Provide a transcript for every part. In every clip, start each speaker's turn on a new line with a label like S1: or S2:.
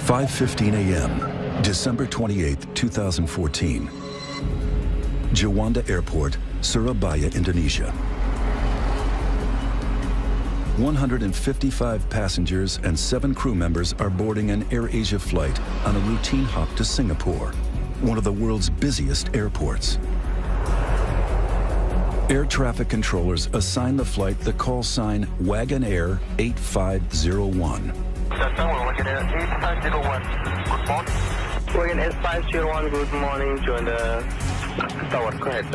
S1: 5:15 a.m., December 28, 2014. Juanda Airport, Surabaya, Indonesia. 155 passengers and 7 crew members are boarding an AirAsia flight on a routine hop to Singapore, one of the world's busiest airports. Air traffic controllers assign the flight the call sign WAGON Air 8501.
S2: WAGON Air 8501, good morning. WAGON Air 501, good morning, Juanda Tower, go ahead.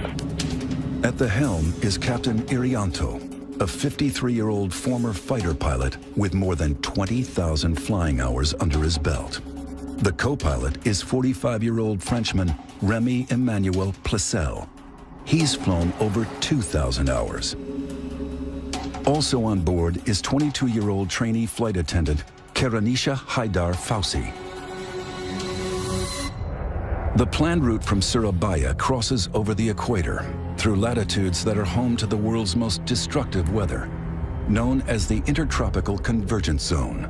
S1: At the helm is Captain Irianto, a 53-year-old former fighter pilot with more than 20,000 flying hours under his belt. The co-pilot is 45-year-old Frenchman Remy Emmanuel Placel. He's flown over 2,000 hours. Also on board is 22-year-old trainee flight attendant Karanisha Haidar Fausi. The planned route from Surabaya crosses over the equator through latitudes that are home to the world's most destructive weather, known as the Intertropical Convergence Zone.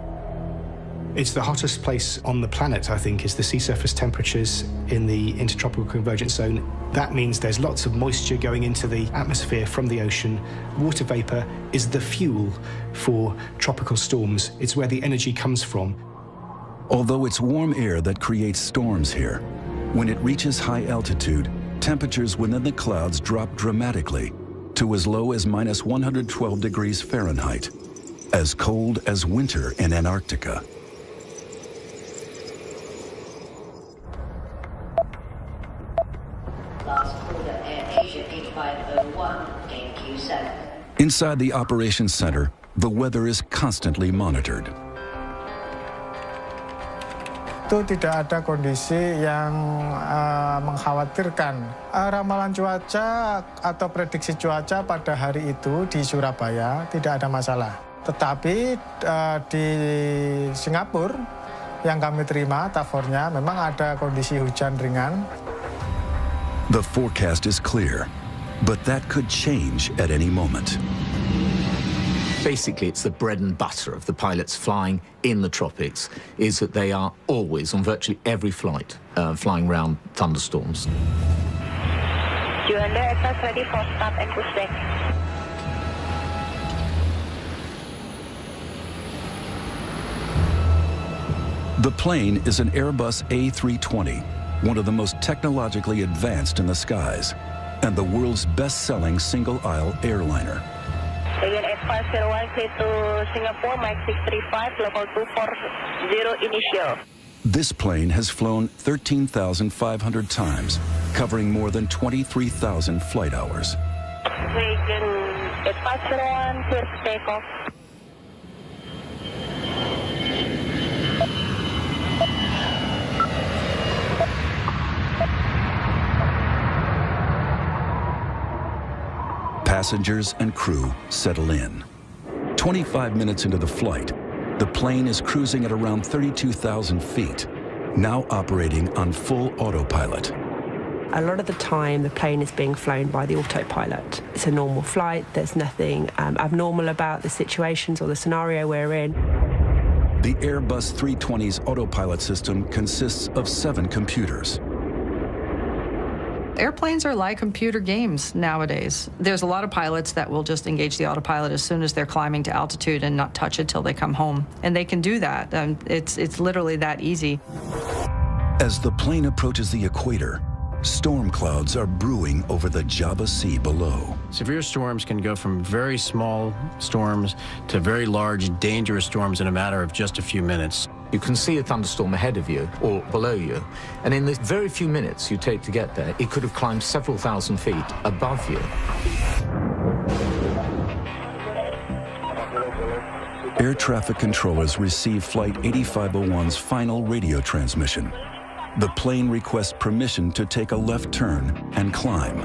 S3: It's the hottest place on the planet, I think, is the sea surface temperatures in the Intertropical Convergence Zone. That means there's lots of moisture going into the atmosphere from the ocean. Water vapor is the fuel for tropical storms. It's where the energy comes from.
S1: Although it's warm air that creates storms here, when it reaches high altitude, temperatures within the clouds drop dramatically to as low as minus 112 degrees Fahrenheit, as cold as winter in Antarctica. Inside the operations center, the weather is constantly monitored.
S4: Itu tidak ada kondisi yang mengkhawatirkan. Ramalan cuaca atau prediksi cuaca pada hari itu di Surabaya tidak ada masalah. Tetapi di Singapura yang kami terima tafornya memang ada kondisi hujan ringan.
S1: The forecast is clear, but that could change at any moment.
S5: Basically, it's the bread and butter of the pilots flying in the tropics, is that they are always, on virtually every flight, flying around thunderstorms.
S2: Juanda aircraft ready for start and push back.
S1: The plane is an Airbus A320, one of the most technologically advanced in the skies, and the world's best-selling single-aisle airliner.
S2: WAGON Air 501, clear to Singapore, Mike 635, level 240 initial.
S1: This plane has flown 13,500 times, covering more than 23,000 flight hours.
S2: WAGON Air 501, clear to takeoff.
S1: Passengers and crew settle in. 25 minutes into the flight, the plane is cruising at around 32,000 feet, now operating on full autopilot.
S6: A lot of the time, the plane is being flown by the autopilot. It's a normal flight. There's nothing abnormal about the situations or the scenario we're in.
S1: The Airbus 320's autopilot system consists of 7 computers.
S7: Airplanes are like computer games nowadays. There's a lot of pilots that will just engage the autopilot as soon as they're climbing to altitude and not touch it till they come home. And they can do that. It's literally that easy.
S1: As the plane approaches the equator, storm clouds are brewing over the Java Sea below.
S8: Severe storms can go from very small storms to very large, dangerous storms in a matter of just a few minutes.
S5: You can see a thunderstorm ahead of you or below you, and in the very few minutes you take to get there, it could have climbed several thousand feet above you.
S1: Air traffic controllers receive Flight 8501's final radio transmission. The plane requests permission to take a left turn and climb.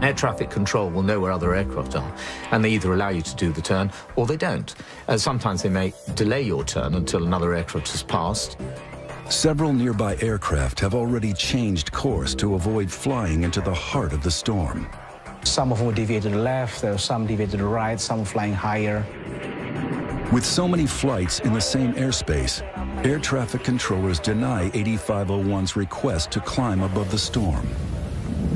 S5: Air traffic control will know where other aircraft are, and they either allow you to do the turn or they don't. Sometimes they may delay your turn until another aircraft has passed.
S1: Several nearby aircraft have already changed course to avoid flying into the heart of the storm.
S9: Some of them deviated to the left, there were some deviated to the right, some flying higher.
S1: With so many flights in the same airspace, air traffic controllers deny 8501's request to climb above the storm.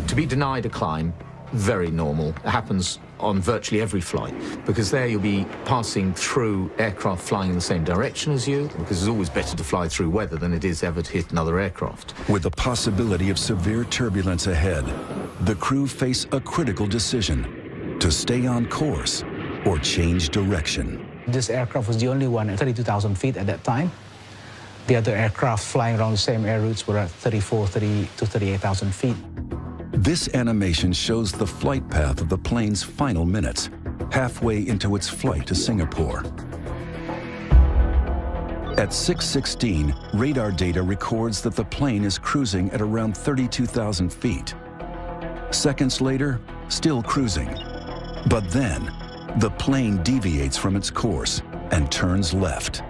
S5: To be denied a climb, very normal. It happens on virtually every flight, because there you'll be passing through aircraft flying in the same direction as you, because it's always better to fly through weather than it is ever to hit another aircraft.
S1: With the possibility of severe turbulence ahead, the crew face a critical decision: to stay on course or change direction.
S9: This aircraft was the only one at 32,000 feet at that time. The other aircraft flying around the same air routes were at 30 to 38,000 feet.
S1: This animation shows the flight path of the plane's final minutes, halfway into its flight to Singapore. At 6:16, radar data records that the plane is cruising at around 32,000 feet. Seconds later, still cruising. But then, the plane deviates from its course and turns left.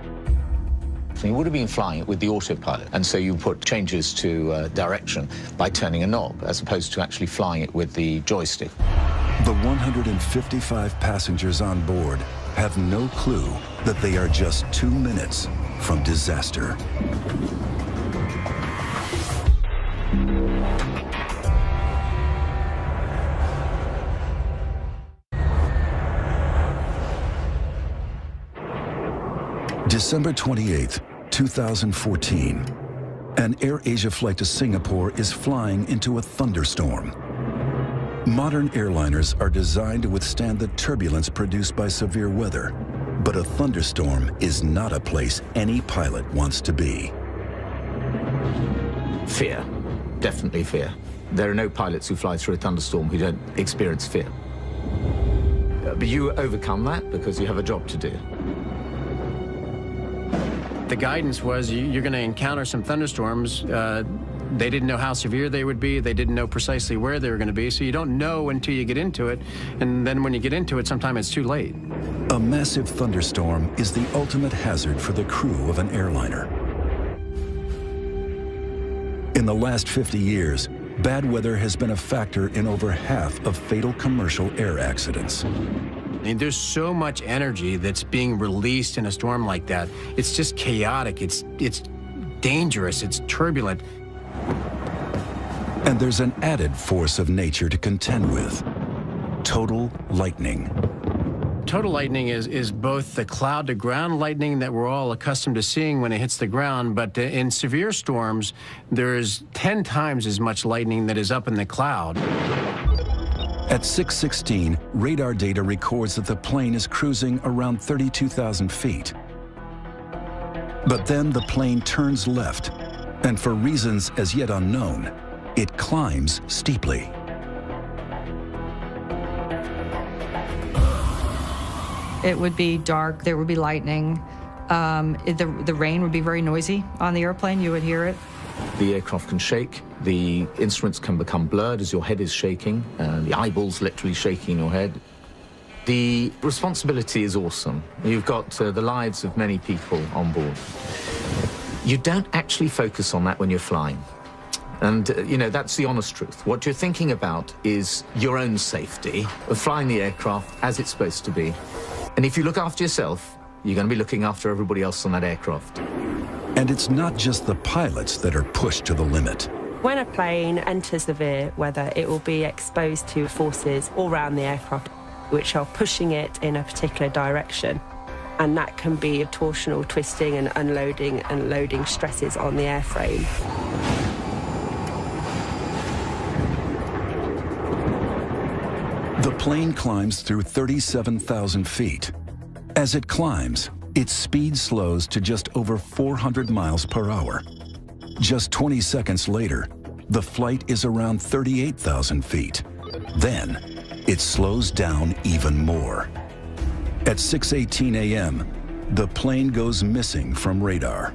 S5: You would have been flying it with the autopilot, and so you put changes to direction by turning a knob, as opposed to actually flying it with the joystick.
S1: The 155 passengers on board have no clue that they are just 2 minutes from disaster. December 28th, 2014. An AirAsia flight to Singapore is flying into a thunderstorm. Modern airliners are designed to withstand the turbulence produced by severe weather, but a thunderstorm is not a place any pilot wants to be.
S5: Fear. Definitely fear. There are no pilots who fly through a thunderstorm who don't experience fear. But you overcome that because you have a job to do.
S8: The guidance was you're going to encounter some thunderstorms. They didn't know how severe they would be. They didn't know precisely where they were going to be. So you don't know until you get into it. And then when you get into it, sometimes it's too late.
S1: A massive thunderstorm is the ultimate hazard for the crew of an airliner. In the last 50 years, bad weather has been a factor in over half of fatal commercial air accidents.
S8: I mean, there's so much energy that's being released in a storm like that. It's just chaotic. It's dangerous. It's turbulent.
S1: And there's an added force of nature to contend with: total lightning.
S8: Total lightning is both the cloud-to-ground lightning that we're all accustomed to seeing when it hits the ground, but in severe storms, there is 10 times as much lightning that is up in the cloud.
S1: At 6:16, radar data records that the plane is cruising around 32,000 feet. But then the plane turns left, and for reasons as yet unknown, it climbs steeply.
S7: It would be dark, there would be lightning. The rain would be very noisy on the airplane, you would hear it.
S5: The aircraft can shake, the instruments can become blurred as your head is shaking, the eyeballs literally shaking in your head. The responsibility is awesome. You've got the lives of many people on board. You don't actually focus on that when you're flying. And, you know, that's the honest truth. What you're thinking about is your own safety of flying the aircraft as it's supposed to be. And if you look after yourself, you're going to be looking after everybody else on that aircraft.
S1: And it's not just the pilots that are pushed to the limit.
S6: When a plane enters severe weather, it will be exposed to forces all around the aircraft, which are pushing it in a particular direction. And that can be torsional twisting and unloading and loading stresses on the airframe.
S1: The plane climbs through 37,000 feet. As it climbs, its speed slows to just over 400 miles per hour. Just 20 seconds later, the flight is around 38,000 feet. Then, it slows down even more. At 6:18 a.m., the plane goes missing from radar.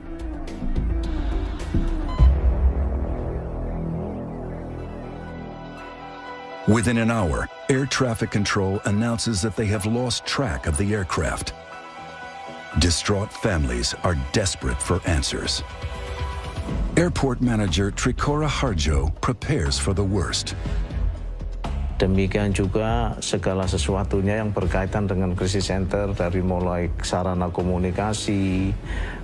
S1: Within an hour, air traffic control announces that they have lost track of the aircraft. Distraught families are desperate for answers. Airport manager Trikora Harjo prepares for the worst.
S10: Demikian juga segala sesuatunya yang berkaitan dengan krisis center dari mulai sarana komunikasi,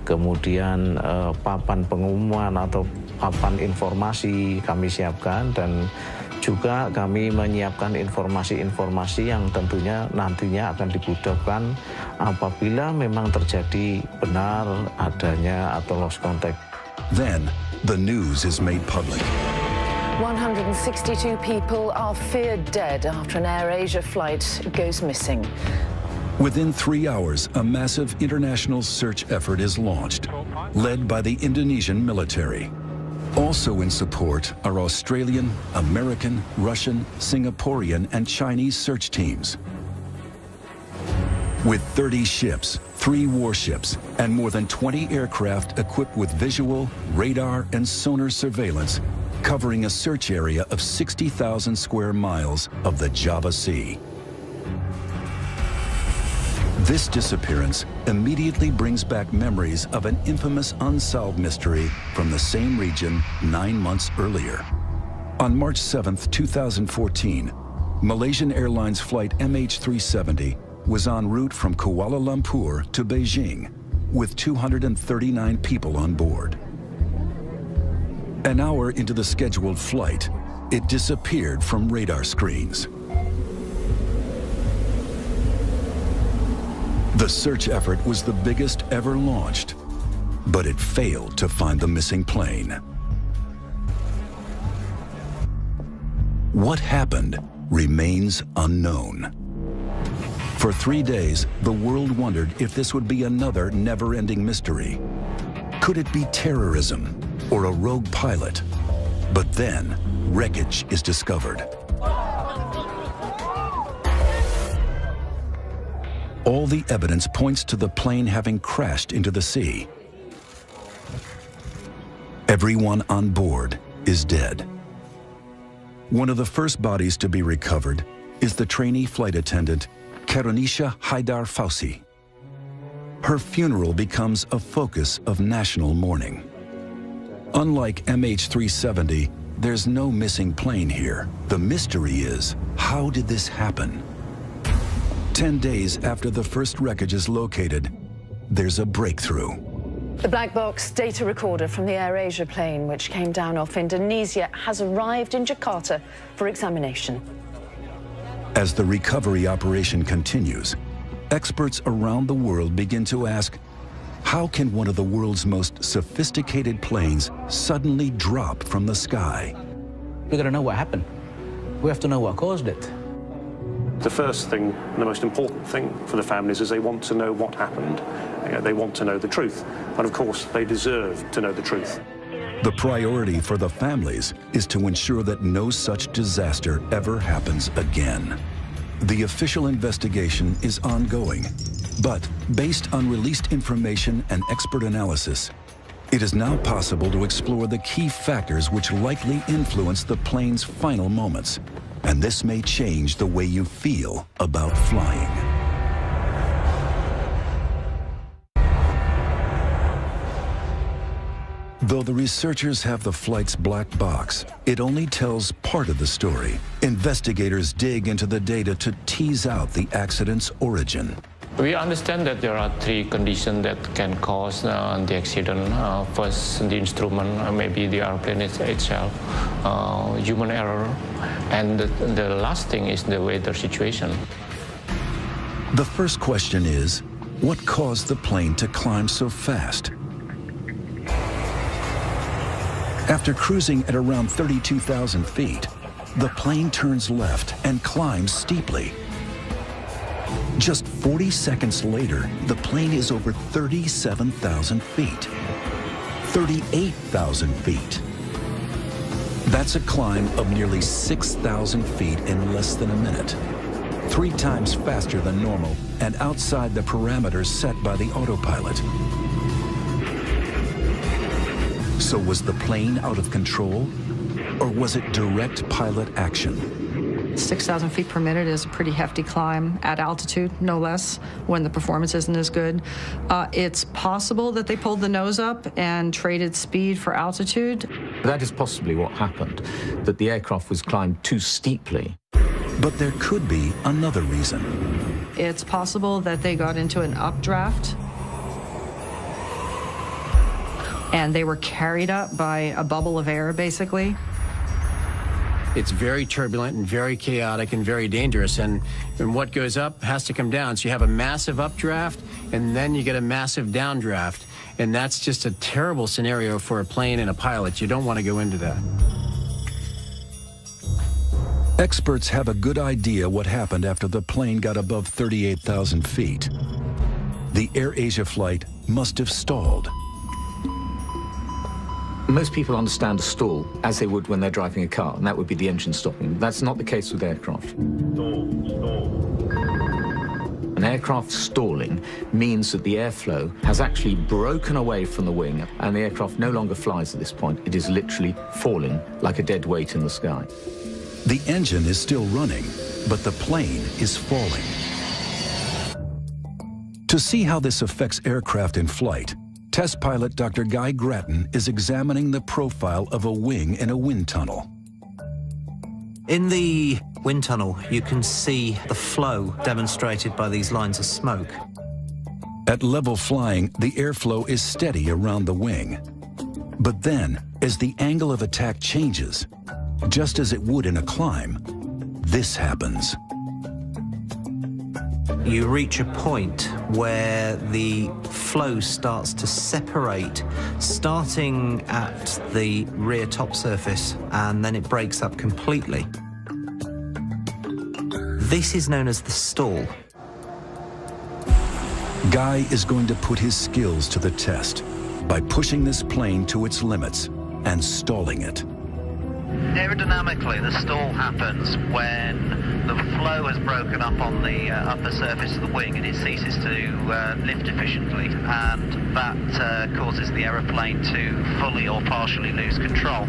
S10: kemudian papan pengumuman atau papan informasi kami siapkan, dan juga kami menyiapkan informasi-informasi yang tentunya nantinya akan dibutuhkan apabila memang terjadi benar adanya atau lost contact.
S1: Then, the news is made public.
S11: 162 people are feared dead after an AirAsia flight goes missing.
S1: Within 3 hours, a massive international search effort is launched, led by the Indonesian military. Also in support are Australian, American, Russian, Singaporean, and Chinese search teams. With 30 ships, 3 warships, and more than 20 aircraft equipped with visual, radar, and sonar surveillance, covering a search area of 60,000 square miles of the Java Sea. This disappearance immediately brings back memories of an infamous unsolved mystery from the same region 9 months earlier. On March 7, 2014, Malaysian Airlines flight MH370 was en route from Kuala Lumpur to Beijing with 239 people on board. An hour into the scheduled flight, it disappeared from radar screens. The search effort was the biggest ever launched, but it failed to find the missing plane. What happened remains unknown. For 3 days, the world wondered if this would be another never-ending mystery. Could it be terrorism or a rogue pilot? But then, wreckage is discovered. All the evidence points to the plane having crashed into the sea. Everyone on board is dead. One of the first bodies to be recovered is the trainee flight attendant, Karunisha Haidar Fausi. Her funeral becomes a focus of national mourning. Unlike MH370, there's no missing plane here. The mystery is, how did this happen? 10 days after the first wreckage is located, there's a breakthrough.
S11: The black box data recorder from the AirAsia plane, which came down off Indonesia, has arrived in Jakarta for examination.
S1: As the recovery operation continues, experts around the world begin to ask, how can one of the world's most sophisticated planes suddenly drop from the sky?
S9: We gotta know what happened. We have to know what caused it.
S12: The first thing, the most important thing for the families is they want to know what happened. They want to know the truth. And of course, they deserve to know the truth.
S1: The priority for the families is to ensure that no such disaster ever happens again. The official investigation is ongoing, but based on released information and expert analysis, it is now possible to explore the key factors which likely influence the plane's final moments, and this may change the way you feel about flying. Though the researchers have the flight's black box, it only tells part of the story. Investigators dig into the data to tease out the accident's origin.
S13: We understand that there are 3 conditions that can cause the accident. First, the instrument, maybe the airplane itself, human error, and the last thing is the weather situation.
S1: The first question is, what caused the plane to climb so fast? After cruising at around 32,000 feet, the plane turns left and climbs steeply. Just 40 seconds later, the plane is over 37,000 feet. 38,000 feet. That's a climb of nearly 6,000 feet in less than a minute. 3 times faster than normal and outside the parameters set by the autopilot. So was the plane out of control, or was it direct pilot action?
S7: 6,000 feet per minute is a pretty hefty climb at altitude, no less, when the performance isn't as good. It's possible that they pulled the nose up and traded speed for altitude.
S5: That is possibly what happened, that the aircraft was climbed too steeply.
S1: But there could be another reason.
S7: It's possible that they got into an updraft and they were carried up by a bubble of air, basically.
S8: It's very turbulent and very chaotic and very dangerous, and what goes up has to come down. So you have a massive updraft, and then you get a massive downdraft, and that's just a terrible scenario for a plane and a pilot. You don't want to go into that.
S1: Experts have a good idea what happened after the plane got above 38,000 feet. The AirAsia flight must have stalled.
S5: Most people understand a stall as they would when they're driving a car, and that would be the engine stopping. That's not the case with aircraft. An aircraft stalling means that the airflow has actually broken away from the wing, and the aircraft no longer flies at this point. It is literally falling like a dead weight in the sky.
S1: The engine is still running, but the plane is falling. To see how this affects aircraft in flight, test pilot Dr. Guy Grattan is examining the profile of a wing in a wind tunnel.
S14: In the wind tunnel, you can see the flow demonstrated by these lines of smoke.
S1: At level flying, the airflow is steady around the wing. But then, as the angle of attack changes, just as it would in a climb, this happens.
S14: You reach a point where the flow starts to separate, starting at the rear top surface, and then it breaks up completely. This is known as the stall.
S1: Guy is going to put his skills to the test by pushing this plane to its limits and stalling it.
S15: Aerodynamically, the stall happens when the flow has broken up on the upper surface of the wing and it ceases to lift efficiently, and that causes the aeroplane to fully or partially lose control.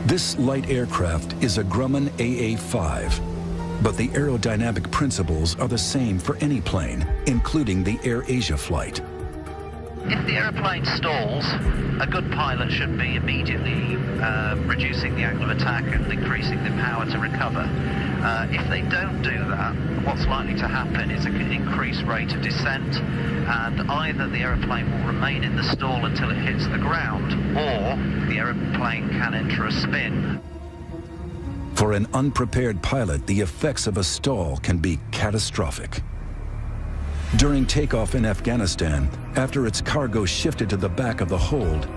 S1: This light aircraft is a Grumman AA-5, but the aerodynamic principles are the same for any plane, including the AirAsia flight.
S15: If the aeroplane stalls, a good pilot should be immediately reducing the angle of attack and increasing the power to recover. If they don't do that, what's likely to happen is an increased rate of descent, and either the aeroplane will remain in the stall until it hits the ground, or the aeroplane can enter a spin.
S1: For an unprepared pilot, the effects of a stall can be catastrophic. During takeoff in Afghanistan, after its cargo shifted to the back of the hold,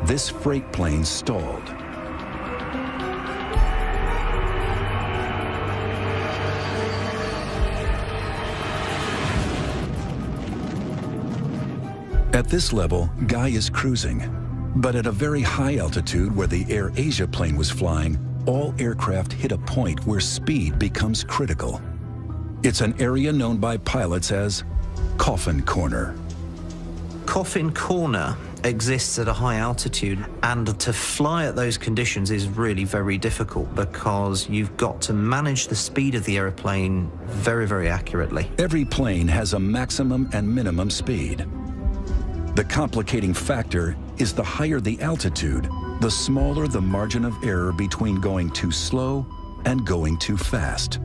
S1: this freight plane stalled. At this level, Guy is cruising, but at a very high altitude where the AirAsia plane was flying, all aircraft hit a point where speed becomes critical. It's an area known by pilots as Coffin Corner.
S14: Coffin Corner exists at a high altitude, and to fly at those conditions is really very difficult because you've got to manage the speed of the aeroplane very, very accurately.
S1: Every plane has a maximum and minimum speed. The complicating factor is the higher the altitude, the smaller the margin of error between going too slow and going too fast.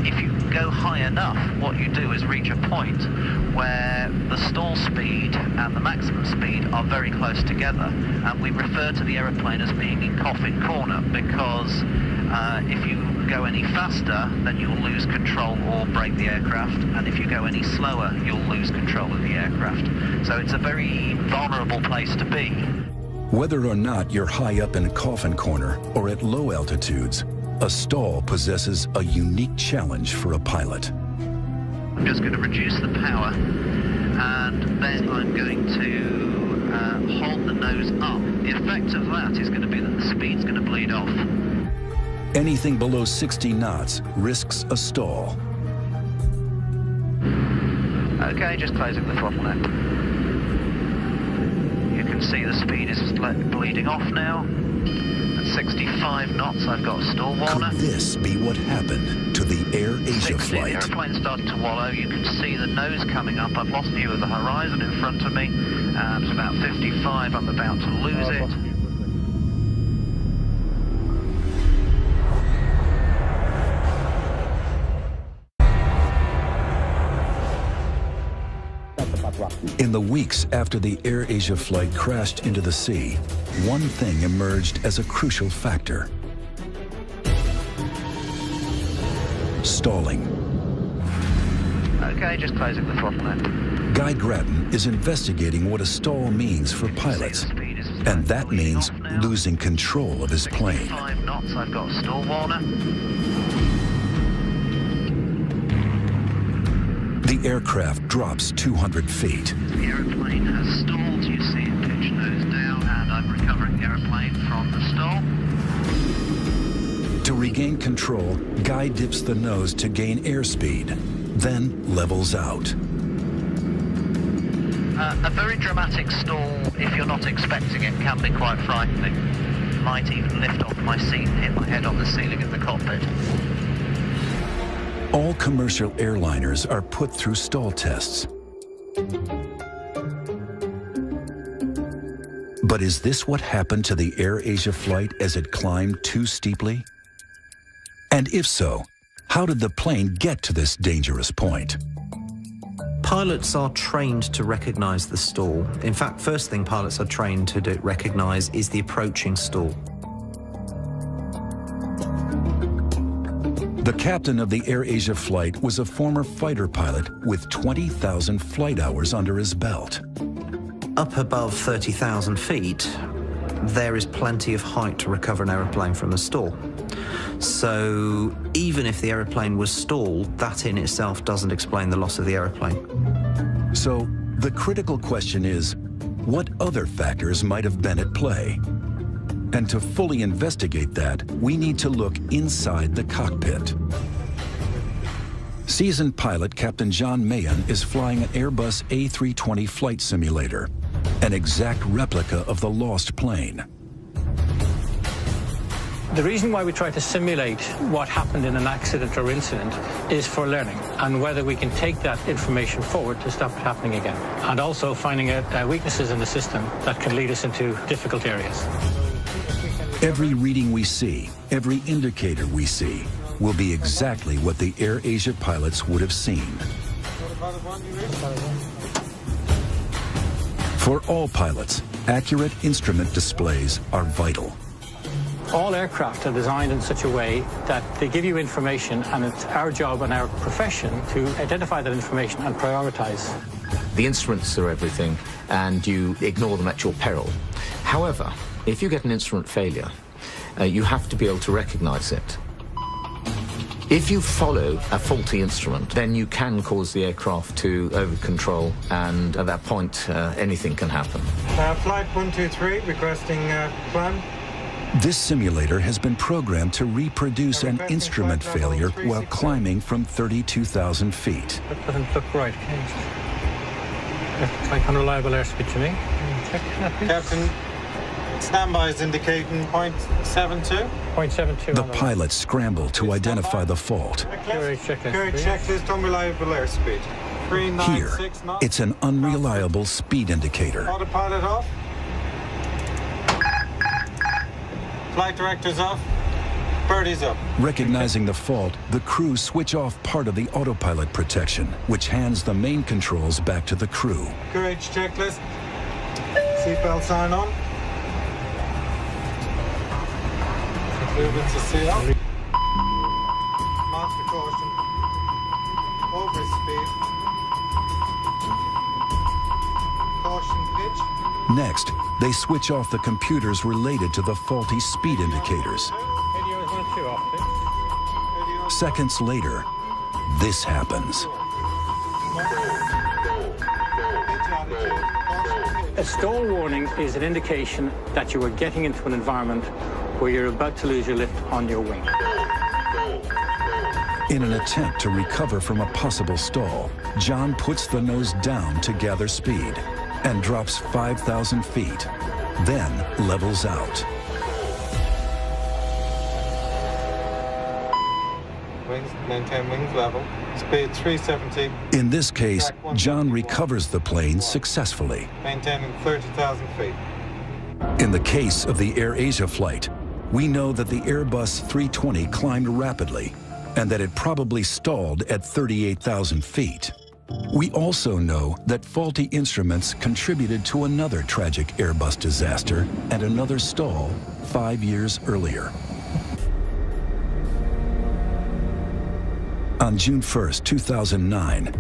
S15: If you go high enough, what you do is reach a point where the stall speed and the maximum speed are very close together, and we refer to the aeroplane as being in Coffin Corner because if you go any faster, then you'll lose control or break the aircraft, and if you go any slower, you'll lose control of the aircraft. So it's a very vulnerable place to be.
S1: Whether or not you're high up in a Coffin Corner or at low altitudes, a stall possesses a unique challenge for a pilot.
S15: I'm just going to reduce the power, and then I'm going to hold the nose up. The effect of that is going to be that the speed's going to bleed off.
S1: Anything below 60 knots risks a stall.
S15: Okay, just closing the throttle now. You can see the speed is bleeding off now. At 65 knots, I've got a stall warner.
S1: Could this be what happened to the AirAsia
S15: 60,
S1: flight?
S15: the airplane's starting to wallow. You can see the nose coming up. I've lost view of the horizon in front of me. At about 55, I'm about to lose it.
S1: In the weeks after the AirAsia flight crashed into the sea, one thing emerged as a crucial factor: stalling.
S15: Okay, just closing the throttle now.
S1: Guy Grattan is investigating what a stall means for pilots, and that means losing control of his plane.
S15: 5 knots, I've got a stall warner.
S1: The aircraft drops 200 feet.
S15: The aeroplane has stalled, you see it pitch nose down, and I'm recovering the aeroplane from the stall.
S1: To regain control, Guy dips the nose to gain airspeed, then levels out.
S15: A very dramatic stall, if you're not expecting it, can be quite frightening. Might even lift off my seat and hit my head on the ceiling in the cockpit.
S1: All commercial airliners are put through stall tests. But is this what happened to the AirAsia flight as it climbed too steeply? And if so, how did the plane get to this dangerous point?
S14: Pilots are trained to recognize the stall. In fact, first thing pilots are trained to recognize is the approaching stall.
S1: The captain of the AirAsia flight was a former fighter pilot with 20,000 flight hours under his belt.
S14: Up above 30,000 feet, there is plenty of height to recover an aeroplane from a stall. So even if the aeroplane was stalled, that in itself doesn't explain the loss of the aeroplane.
S1: So the critical question is, what other factors might have been at play? And to fully investigate that, we need to look inside the cockpit. Seasoned pilot Captain John Mahan is flying an Airbus A320 flight simulator, an exact replica of the lost plane.
S16: The reason why we try to simulate what happened in an accident or incident is for learning and whether we can take that information forward to stop it happening again. And also finding out weaknesses in the system that can lead us into difficult areas.
S1: Every reading we see, every indicator we see, will be exactly what the AirAsia pilots would have seen. For all pilots, accurate instrument displays are vital.
S16: All aircraft are designed in such a way that they give you information, and it's our job and our profession to identify that information and prioritize.
S5: The instruments are everything, and you ignore them at your peril. However, if you get an instrument failure, you have to be able to recognize it. If you follow a faulty instrument, then you can cause the aircraft to over-control, and at that point, anything can happen.
S17: Flight 123, requesting plan.
S1: This simulator has been programmed to reproduce an instrument failure while climbing from 32,000 feet.
S16: That doesn't look right. Looks like unreliable airspeed to me. Check that, please.
S17: Captain, standby is indicating 0.72.
S16: 0.72.
S1: The pilots scramble to identify the fault.
S16: Current
S17: checklist, unreliable airspeed. 396
S1: Here,
S17: knots.
S1: it's an unreliable speed indicator.
S17: Autopilot off. Flight director's off. Birdie's up.
S1: Recognizing the fault, the crew switch off part of the autopilot protection, which hands the main controls back to the crew.
S17: Courage checklist. Seatbelt sign on. Movement to CL. Master caution. Overspeed. Caution pitch.
S1: Next, they switch off the computers related to the faulty speed indicators. Seconds later, this happens.
S16: A stall warning is an indication that you are getting into an environment where you're about to lose your lift on your wing.
S1: In an attempt to recover from a possible stall, John puts the nose down to gather speed and drops 5,000 feet, then levels out.
S17: Wings, maintain wings level. Speed 370.
S1: In this case, John recovers the plane successfully.
S17: Maintaining 30,000 feet.
S1: In the case of the AirAsia flight, we know that the Airbus A320 climbed rapidly and that it probably stalled at 38,000 feet. We also know that faulty instruments contributed to another tragic Airbus disaster and another stall 5 years earlier. On June 1st, 2009,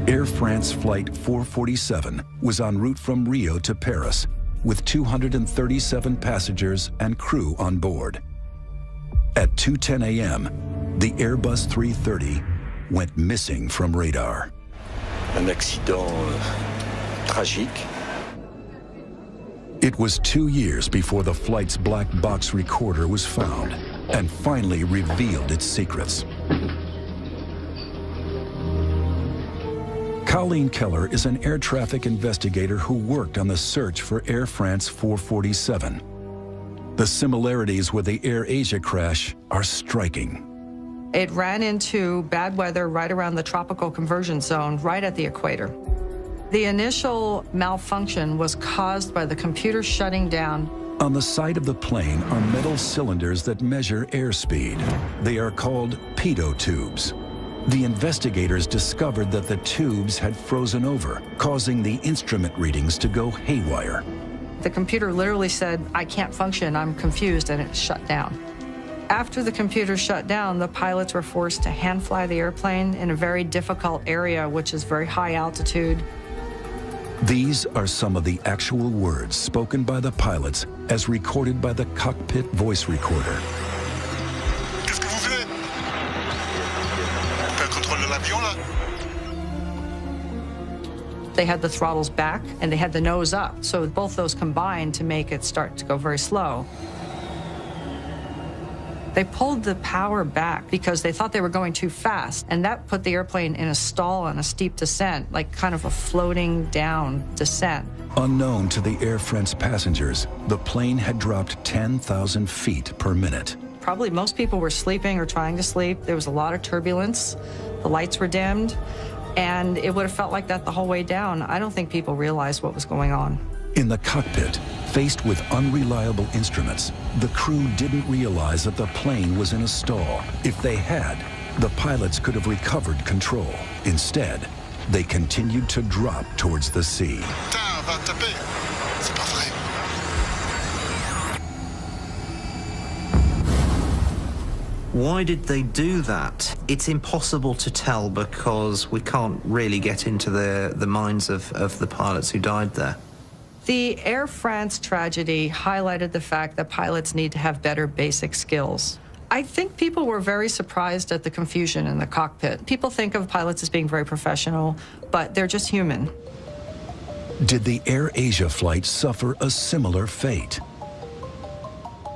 S1: Air France Flight 447 was en route from Rio to Paris with 237 passengers and crew on board. At 2:10 a.m., the Airbus 330 went missing from radar.
S18: Un accident tragique.
S1: It was 2 years before the flight's black box recorder was found and finally revealed its secrets. Colleen Keller is an air traffic investigator who worked on the search for Air France 447. The similarities with the AirAsia crash are striking.
S7: It ran into bad weather right around the tropical conversion zone, right at the equator. The initial malfunction was caused by the computer shutting down.
S1: On the side of the plane are metal cylinders that measure airspeed. They are called pitot tubes. The investigators discovered that the tubes had frozen over, causing the instrument readings to go haywire.
S7: The computer literally said, "I can't function, I'm confused," and it shut down. After the computer shut down, the pilots were forced to hand fly the airplane in a very difficult area, which is very high altitude.
S1: These are some of the actual words spoken by the pilots as recorded by the cockpit voice recorder.
S19: Qu'est-ce que vous voulez? T'as le contrôle de l'avion, là?
S7: They had the throttles back and they had the nose up, so both those combined to make it start to go very slow. They pulled the power back because they thought they were going too fast, and that put the airplane in a stall on a steep descent, like kind of a floating down descent.
S1: Unknown to the Air France passengers, the plane had dropped 10,000 feet per minute.
S7: Probably most people were sleeping or trying to sleep. There was a lot of turbulence. The lights were dimmed, and it would have felt like that the whole way down. I don't think people realized what was going on.
S1: In the cockpit, faced with unreliable instruments, the crew didn't realize that the plane was in a stall. If they had, the pilots could have recovered control. Instead, they continued to drop towards the sea.
S19: Putain, va taper. C'est pas vrai.
S14: Why did they do that? It's impossible to tell because we can't really get into the minds of the pilots who died there.
S7: The Air France tragedy highlighted the fact that pilots need to have better basic skills. I think people were very surprised at the confusion in the cockpit. People think of pilots as being very professional, but they're just human.
S1: Did the AirAsia flight suffer a similar fate?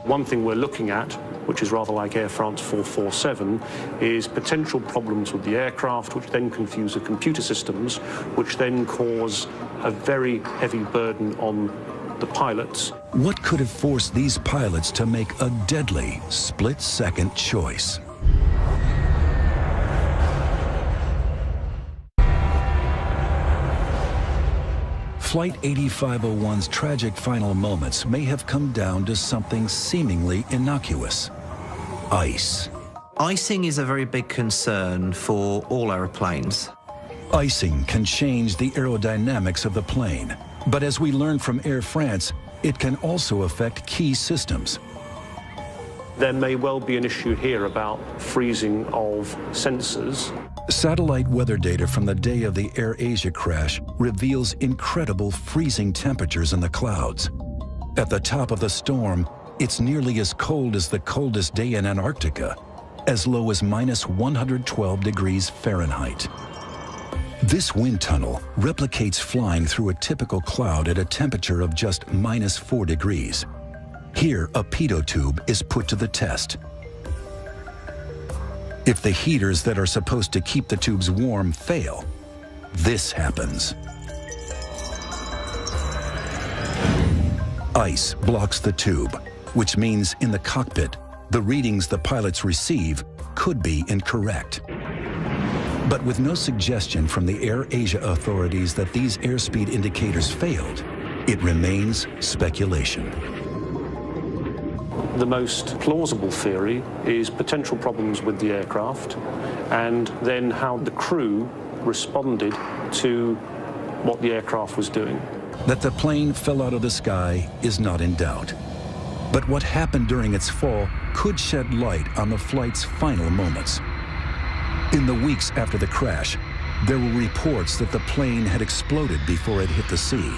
S12: One thing we're looking at, which is rather like Air France 447, is potential problems with the aircraft, which then confuse the computer systems, which then cause a very heavy burden on the pilots.
S1: What could have forced these pilots to make a deadly split-second choice? Flight 8501's tragic final moments may have come down to something seemingly innocuous: ice.
S14: Icing is a very big concern for all aeroplanes.
S1: Icing can change the aerodynamics of the plane, but as we learned from Air France, it can also affect key systems.
S12: There may well be an issue here about freezing of sensors.
S1: Satellite weather data from the day of the AirAsia crash reveals incredible freezing temperatures in the clouds. At the top of the storm, it's nearly as cold as the coldest day in Antarctica, as low as -112 degrees Fahrenheit. This wind tunnel replicates flying through a typical cloud at a temperature of just -4 degrees. Here, a pitot tube is put to the test. If the heaters that are supposed to keep the tubes warm fail, this happens. Ice blocks the tube, which means in the cockpit, the readings the pilots receive could be incorrect. But with no suggestion from the AirAsia authorities that these airspeed indicators failed, it remains speculation.
S12: The most plausible theory is potential problems with the aircraft and then how the crew responded to what the aircraft was doing.
S1: That the plane fell out of the sky is not in doubt. But what happened during its fall could shed light on the flight's final moments. In the weeks after the crash, there were reports that the plane had exploded before it hit the sea.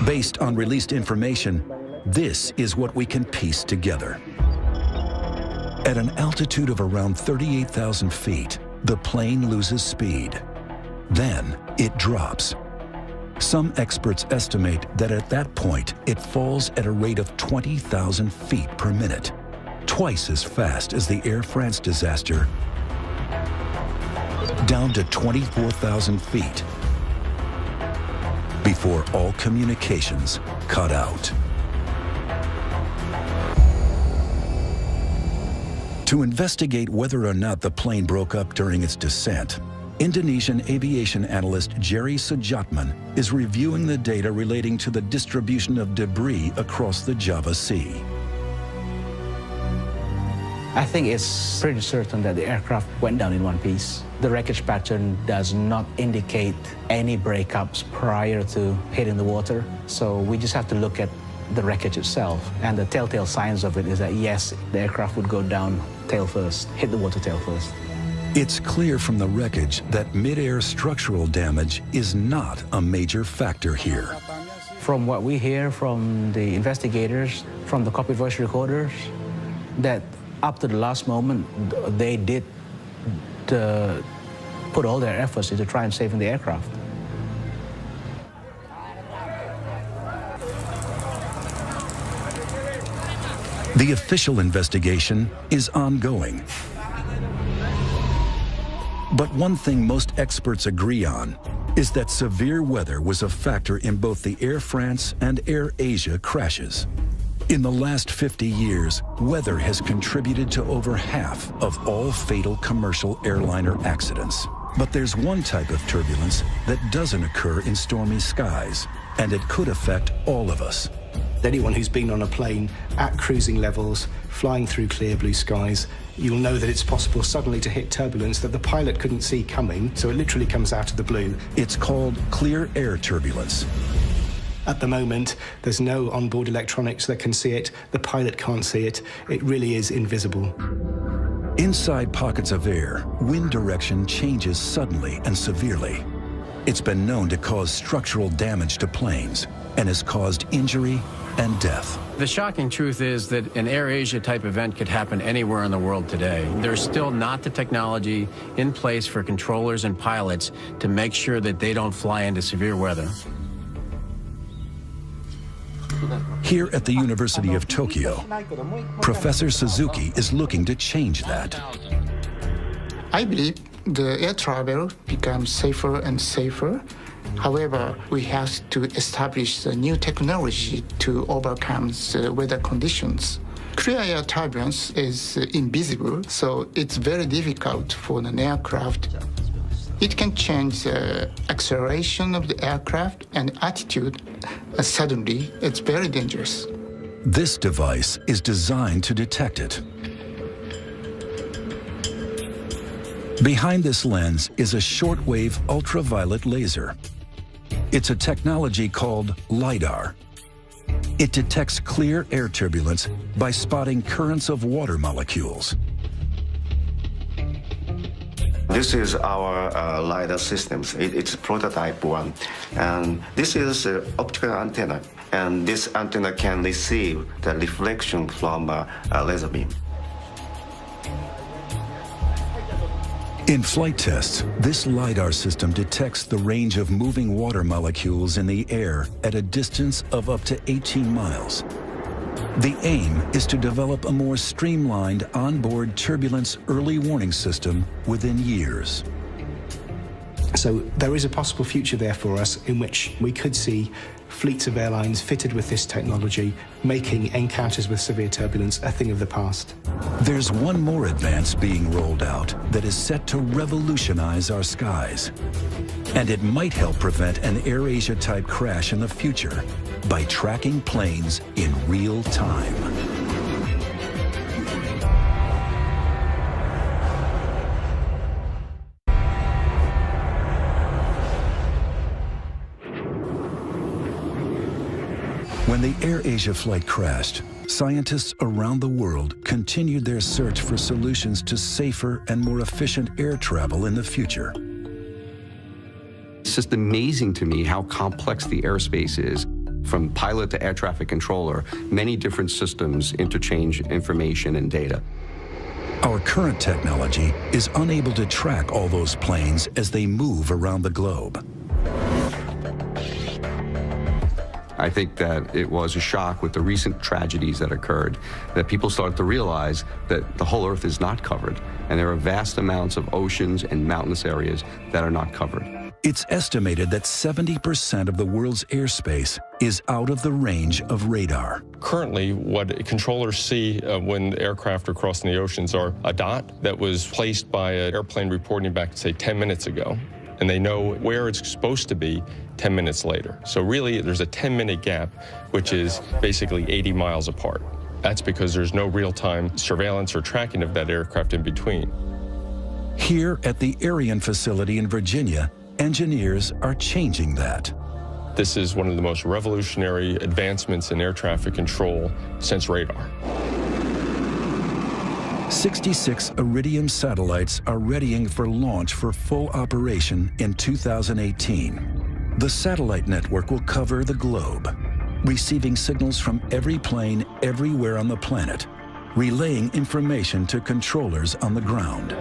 S1: Based on released information, this is what we can piece together. At an altitude of around 38,000 feet, the plane loses speed. Then it drops. Some experts estimate that at that point, it falls at a rate of 20,000 feet per minute, twice as fast as the Air France disaster, down to 24,000 feet, before all communications cut out. To investigate whether or not the plane broke up during its descent, Indonesian aviation analyst Jerry Sujatman is reviewing the data relating to the distribution of debris across the Java Sea.
S9: I think it's pretty certain that the aircraft went down in one piece. The wreckage pattern does not indicate any breakups prior to hitting the water, so we just have to look at the wreckage itself. And the telltale signs of it is that, yes, the aircraft would go down tail first, hit the water tail first.
S1: It's clear from the wreckage that mid-air structural damage is not a major factor here.
S9: From what we hear from the investigators, from the cockpit voice recorders, that up to the last moment, they did put all their efforts into trying saving the aircraft.
S1: The official investigation is ongoing. But one thing most experts agree on is that severe weather was a factor in both the Air France and Air Asia crashes. In the last 50 years, weather has contributed to over half of all fatal commercial airliner accidents. But there's one type of turbulence that doesn't occur in stormy skies, and it could affect all of us.
S3: Anyone who's been on a plane at cruising levels, flying through clear blue skies, you'll know that it's possible suddenly to hit turbulence that the pilot couldn't see coming, so it literally comes out of the blue.
S1: It's called clear air turbulence.
S3: At the moment, there's no onboard electronics that can see it. The pilot can't see it. It really is invisible.
S1: Inside pockets of air, wind direction changes suddenly and severely. It's been known to cause structural damage to planes and has caused injury and death.
S8: The shocking truth is that an Air Asia type event could happen anywhere in the world today. There's still not the technology in place for controllers and pilots to make sure that they don't fly into severe weather.
S1: Here at the University of Tokyo, Professor Suzuki is looking to change that.
S20: I believe the air travel becomes safer and safer. However, we have to establish a new technology to overcome the weather conditions. Clear air turbulence is invisible, so it's very difficult for an aircraft. It can change the acceleration of the aircraft and attitude. Suddenly, it's very dangerous.
S1: This device is designed to detect it. Behind this lens is a shortwave ultraviolet laser. It's a technology called LiDAR. It detects clear air turbulence by spotting currents of water molecules.
S21: This is our LiDAR systems. It's prototype one. And this is an optical antenna. And this antenna can receive the reflection from a laser beam.
S1: In flight tests, this LiDAR system detects the range of moving water molecules in the air at a distance of up to 18 miles. The aim is to develop a more streamlined onboard turbulence early warning system within years.
S3: So there is a possible future there for us in which we could see fleets of airlines fitted with this technology, making encounters with severe turbulence a thing of the past.
S1: There's one more advance being rolled out that is set to revolutionize our skies. And it might help prevent an Air Asia type crash in the future by tracking planes in real time. When the AirAsia flight crashed, scientists around the world continued their search for solutions to safer and more efficient air travel in the future.
S4: It's just amazing to me how complex the airspace is. From pilot to air traffic controller, many different systems interchange information and data.
S1: Our current technology is unable to track all those planes as they move around the globe.
S4: I think that it was a shock with the recent tragedies that occurred, that people started to realize that the whole Earth is not covered, and there are vast amounts of oceans and mountainous areas that are not covered.
S1: It's estimated that 70% of the world's airspace is out of the range of radar.
S22: Currently, what controllers see when aircraft are crossing the oceans are a dot that was placed by an airplane reporting back, say, 10 minutes ago, and they know where it's supposed to be 10 minutes later. So really, there's a 10-minute gap, which is basically 80 miles apart. That's because there's no real-time surveillance or tracking of that aircraft in between.
S1: Here at the Ariane facility in Virginia, engineers are changing that.
S22: This is one of the most revolutionary advancements in air traffic control since radar.
S1: 66 Iridium satellites are readying for launch for full operation in 2018. The satellite network will cover the globe, receiving signals from every plane everywhere on the planet, relaying information to controllers on the ground.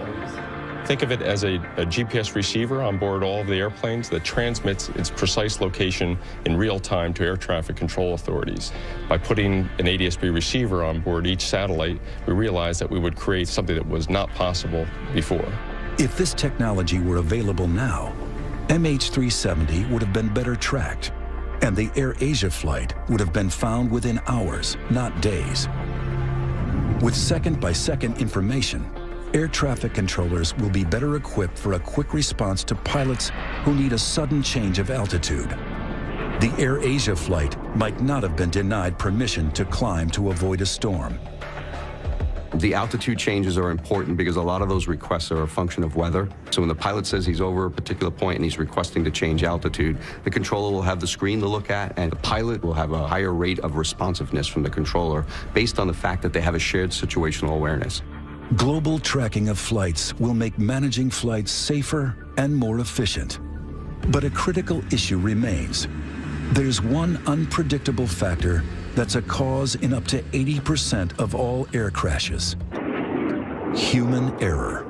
S22: Think of it as a GPS receiver on board all of the airplanes that transmits its precise location in real time to air traffic control authorities. By putting an ADS-B receiver on board each satellite, we realized that we would create something that was not possible before.
S1: If this technology were available now, MH370 would have been better tracked, and the AirAsia flight would have been found within hours, not days. With second-by-second information, air traffic controllers will be better equipped for a quick response to pilots who need a sudden change of altitude. The AirAsia flight might not have been denied permission to climb to avoid a storm.
S4: The altitude changes are important because a lot of those requests are a function of weather. So when the pilot says he's over a particular point and he's requesting to change altitude, the controller will have the screen to look at, and the pilot will have a higher rate of responsiveness from the controller based on the fact that they have a shared situational awareness.
S1: Global tracking of flights will make managing flights safer and more efficient. But a critical issue remains. There's one unpredictable factor that's a cause in up to 80% of all air crashes: human error.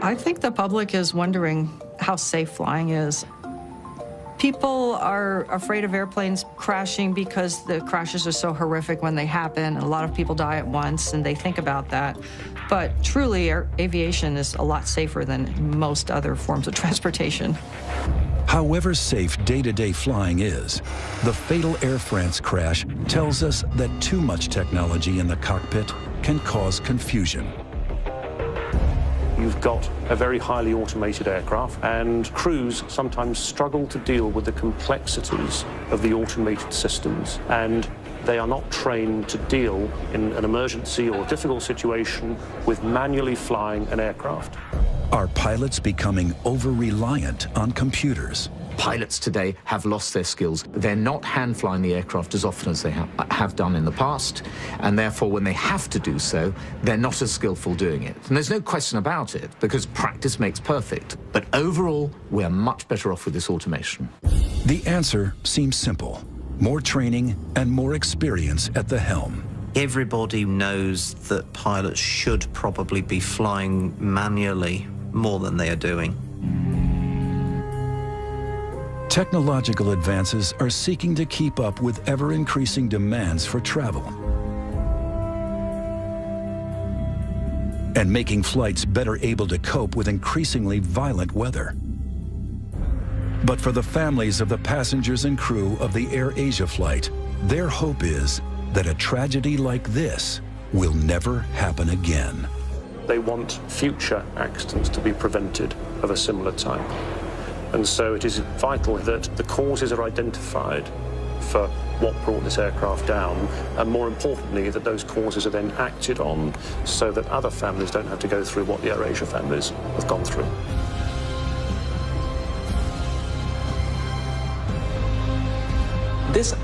S7: I think the public is wondering how safe flying is. People are afraid of airplanes crashing because the crashes are so horrific when they happen. A lot of people die at once, and they think about that. But truly, aviation is a lot safer than most other forms of transportation.
S1: However safe day-to-day flying is, the fatal Air France crash tells us that too much technology in the cockpit can cause confusion.
S12: You've got a very highly automated aircraft, and crews sometimes struggle to deal with the complexities of the automated systems, and they are not trained to deal in an emergency or difficult situation with manually flying an aircraft.
S1: Are pilots becoming over-reliant on computers?
S5: Pilots today have lost their skills. They're not hand-flying the aircraft as often as they have done in the past, and therefore when they have to do so, they're not as skillful doing it. And there's no question about it, because practice makes perfect. But overall, we're much better off with this automation.
S1: The answer seems simple: more training and more experience at the helm.
S14: Everybody knows that pilots should probably be flying manually more than they are doing.
S1: Technological advances are seeking to keep up with ever-increasing demands for travel and making flights better able to cope with increasingly violent weather. But for the families of the passengers and crew of the AirAsia flight, their hope is that a tragedy like this will never happen again.
S12: They want future accidents to be prevented of a similar type. And so it is vital that the causes are identified for what brought this aircraft down, and more importantly, that those causes are then acted on so that other families don't have to go through what the AirAsia families have gone through.
S9: This